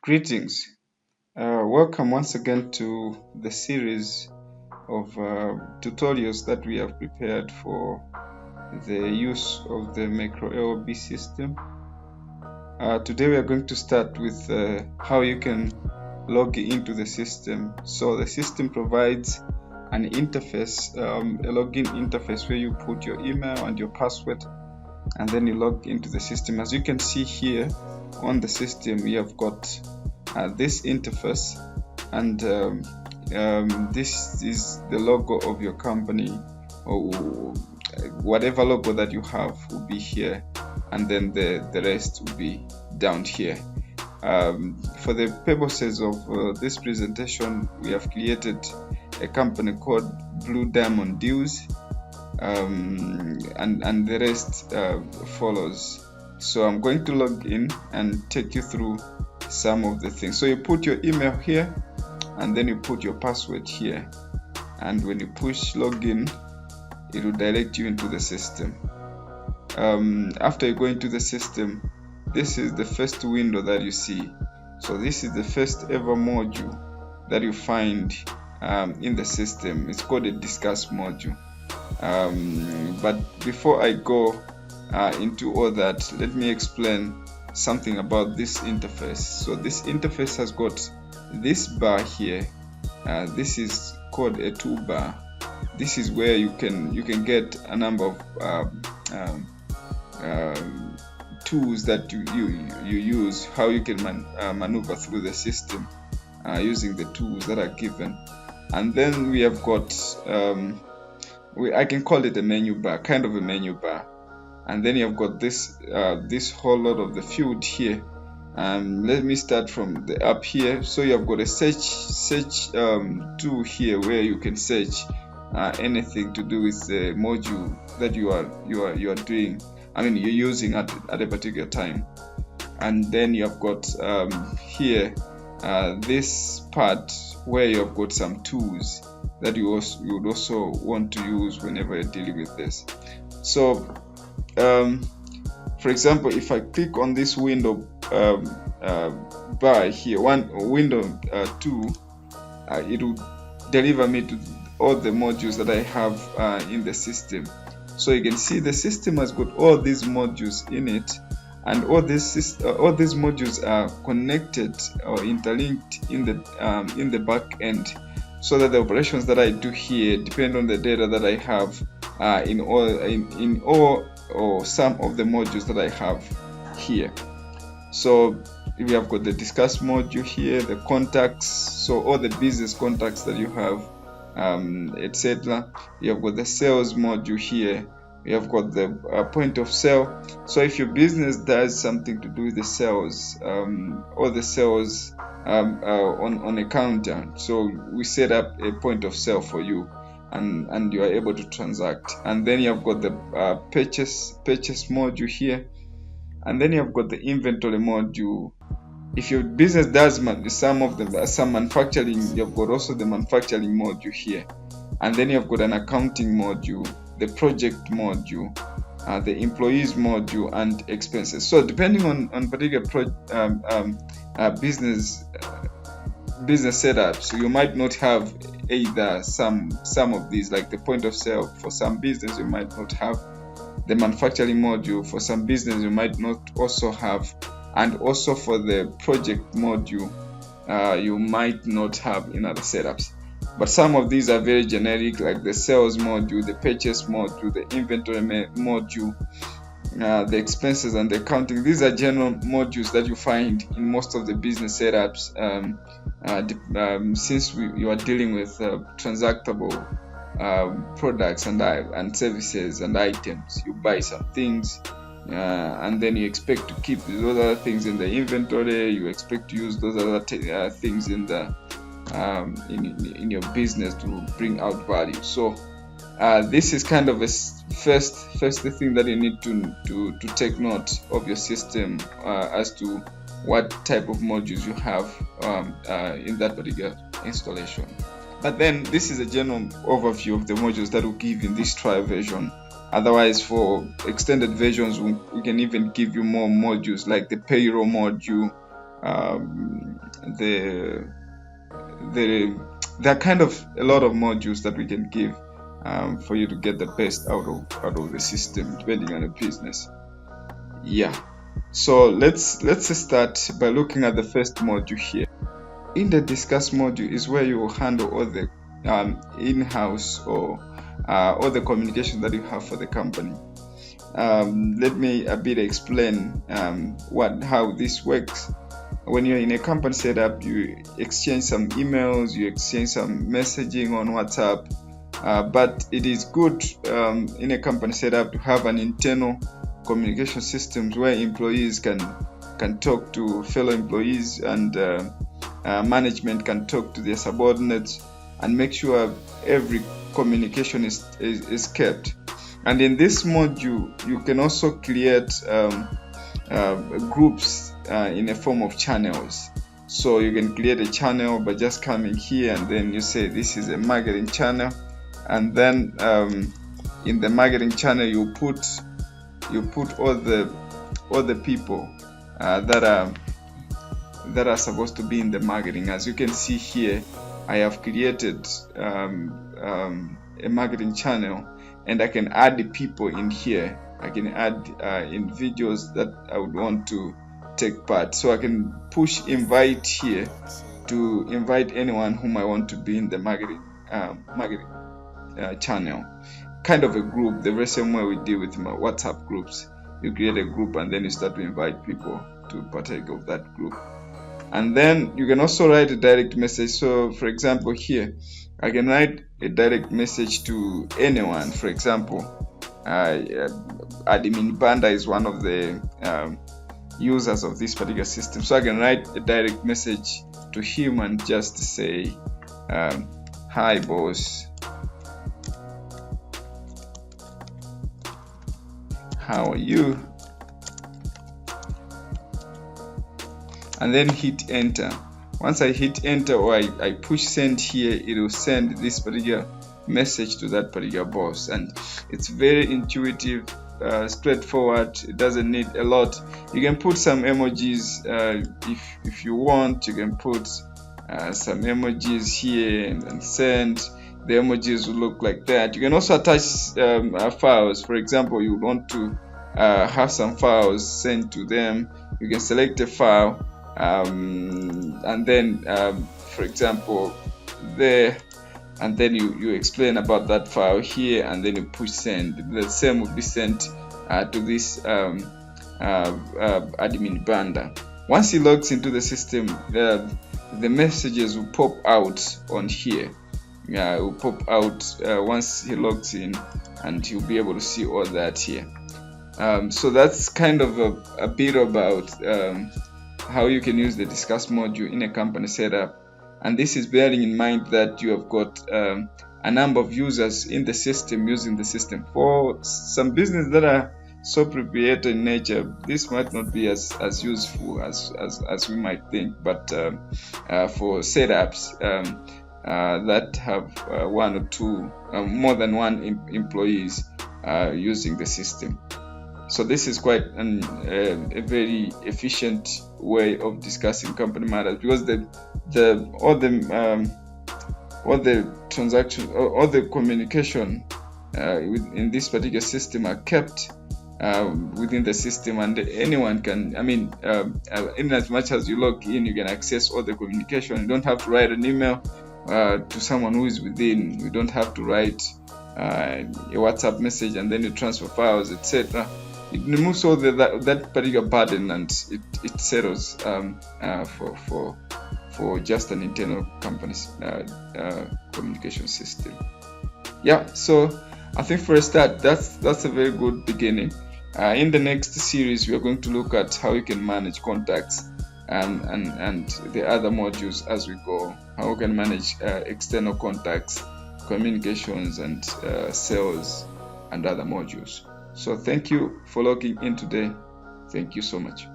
Greetings. Welcome once again to the series of tutorials that we have prepared for the use of the Mechro AoB system. Today we are going to start with how you can log into the system. So the system provides an interface, a login interface where you put your email and your password, and then you log into the system. As you can see here on the system, we have got this interface, and this is the logo of your company, or whatever logo that you have will be here, and then the rest will be down here. For the purposes of this presentation, we have created a company called Blue Diamond Deals, and the rest follows. So I'm going to log in and take you through some of the things. So you put your email here, and then you put your password here, and when you push login, it will direct you into the system. After you go into the system, this is the first window that you see. So this is the first ever module that you find in the system. It's called a discuss module. But before I go into all that, let me explain something about this interface. So this interface has got this bar here. This is called a toolbar. This is where you can get a number of tools that you use, how you can maneuver through the system using the tools that are given. And then we have got I can call it a menu bar, kind of a menu bar. And then you have got this this whole lot of the field here. Let me start from the up here. So you have got a search tool here where you can search anything to do with the module that you are doing. I mean, you're using at a particular time. And then you have got here this part where you have got some tools that you would also want to use whenever you're dealing with this. So for example, if I click on this window bar here, window 2, it will deliver me to all the modules that I have in the system. So you can see the system has got all these modules in it, and all these modules are connected or interlinked in the back end, so that the operations that I do here depend on the data that I have in all or some of the modules that I have here. So we have got the discuss module here, the contacts, so all the business contacts that you have, etc. You have got the sales module here. We have got the point of sale. So if your business does something to do with the sales, or the sales on a counter, so we set up a point of sale for you, and you are able to transact. And then you have got the purchase module here, and then you have got the inventory module. If your business does some manufacturing, you have got also the manufacturing module here. And then you have got an accounting module, the project module, the employees module, and expenses. So depending on particular business setups, you might not have either some of these, like the point of sale. For some business you might not have the manufacturing module. For some business you might not also have, and also for the project module you might not have in other setups. But some of these are very generic, like the sales module, the purchase module, the inventory module, the expenses, and the accounting. These are general modules that you find in most of the business setups, since you are dealing with transactable products and services and items. You buy some things, and then you expect to keep those other things in the inventory. You expect to use those other things in the in your business to bring out value. So this is kind of a first thing that you need to take note of your system, as to what type of modules you have in that particular installation. But then this is a general overview of the modules that we'll give in this trial version. Otherwise, for extended versions, we can even give you more modules, like the payroll module, the there are kind of a lot of modules that we can give for you to get the best out of the system, depending on the business. Yeah, so let's start by looking at the first module here. In the discuss module is where you will handle all the in-house or all the communication that you have for the company. Let me a bit explain how this works. When you're in a company setup, you exchange some emails, you exchange some messaging on WhatsApp, but it is good in a company setup to have an internal communication systems where employees can talk to fellow employees, and management can talk to their subordinates, and make sure every communication is kept. And in this module, you can also create groups in a form of channels. So you can create a channel by just coming here, and then you say this is a marketing channel, and then in the marketing channel you put all the people that are supposed to be in the marketing. As you can see here, I have created a marketing channel, and I can add the people in here. I can add individuals that I would want to take part. So I can push invite here to invite anyone whom I want to be in the marketing channel. Kind of a group, the very same way we deal with my WhatsApp groups. You create a group and then you start to invite people to partake of that group. And then you can also write a direct message. So for example here, I can write a direct message to anyone. For example, Admin Banda is one of the users of this particular system. So I can write a direct message to him and just say, hi boss, how are you? And then hit enter. Once I hit enter, or I push send here, it will send this particular message to that particular boss. And it's very intuitive, straightforward. It doesn't need a lot. You can put some emojis if you want. You can put some emojis here and send. The emojis will look like that. You can also attach files. For example, you want to have some files sent to them. You can select a file, and then for example there, and then you explain about that file here, and then you push send. The same will be sent to this admin Banda. Once he logs into the system, the messages will pop out on here. It will pop out once he logs in, and he'll be able to see all that here. So that's kind of a bit about how you can use the discuss module in a company setup. And this is bearing in mind that you have got a number of users in the system using the system. For some business that are sole proprietor in nature, this might not be as useful as we might think, but for setups that have one or two, more than one employees using the system. So this is quite a very efficient way of discussing company matters, because all the transaction, all the communication in this particular system are kept within the system, and anyone can, in as much as you log in, you can access all the communication. You don't have to write an email to someone who is within. You don't have to write a WhatsApp message and then you transfer files, etc. It removes all that particular burden, and it settles for just an internal company's communication system. Yeah, so I think for a start, that's a very good beginning. In the next series, we are going to look at how you can manage contacts and the other modules as we go. How we can manage external contacts, communications, and sales, and other modules. So thank you for logging in today. Thank you so much.